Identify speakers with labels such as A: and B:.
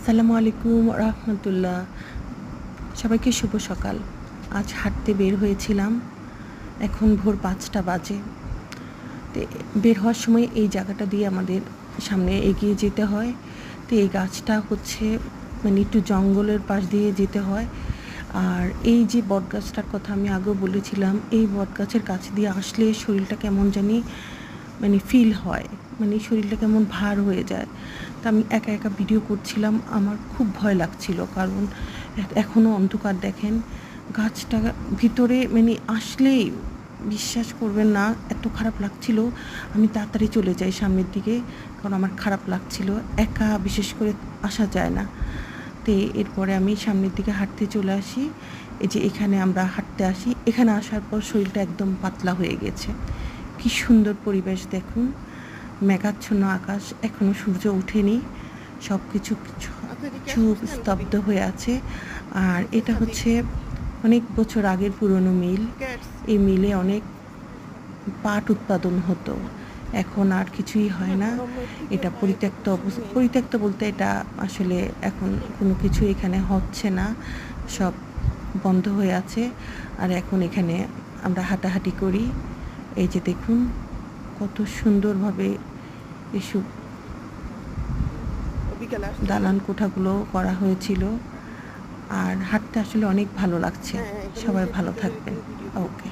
A: আসসালামু আলাইকুম রাহমাতুল্লাহ। সবাইকে শুভ সকাল। আজ হাঁটতে বের হয়েছিলাম, এখন ভোর 5টা বাজে। তো বের হওয়ার সময় এই জায়গাটা দিয়ে আমাদের সামনে এগিয়ে যেতে হয়। তো এই গাছটা হচ্ছে মানে একটু জঙ্গলের পাশ দিয়ে যেতে হয়। আর এই যে বটগাছটার কথা আমি আগেও বলেছিলাম, এই বটগাছের কাছ দিয়ে আসলে শরীরটা কেমন জানি মানে ফিল হয়, মানে শরীরটা কেমন ভার হয়ে যায়। তা আমি একা একা ভিডিও করছিলাম, আমার খুব ভয় লাগছিল, কারণ এখনও অন্ধকার। দেখেন গাছটা ভিতরে মানে আসলেই বিশ্বাস করবেন না, এত খারাপ লাগছিল। আমি তাড়াতাড়ি চলে যাই সামনের দিকে, কারণ আমার খারাপ লাগছিল, একা বিশেষ করে আসা যায় না। তো এরপরে আমি সামনের দিকে হাঁটতে চলে আসি। এই যে এখানে আমরা হাঁটতে আসি, এখানে আসার পর শরীরটা একদম পাতলা হয়ে গেছে। কি সুন্দর পরিবেশ দেখুন, মেঘাচ্ছন্ন আকাশ, এখনও সূর্য ওঠেনি, সব কিছু চুপ স্তব্ধ হয়ে আছে। আর এটা হচ্ছে অনেক বছর আগের পুরনো মিল। এই মিলে অনেক পাট উৎপাদন হতো, এখন আর কিছুই হয় না। এটা পরিত্যক্ত বলতে এটা আসলে এখন কোনো কিছু এখানে হচ্ছে না, সব বন্ধ হয়ে আছে। আর এখন এখানে আমরা হাঁটাহাঁটি করি। এই যে দেখুন কত সুন্দরভাবে এসব দালান কোঠাগুলো করা হয়েছিল। আর হাঁটতে আসলে অনেক ভালো লাগছে। সবাই ভালো থাকবেন। ওকে।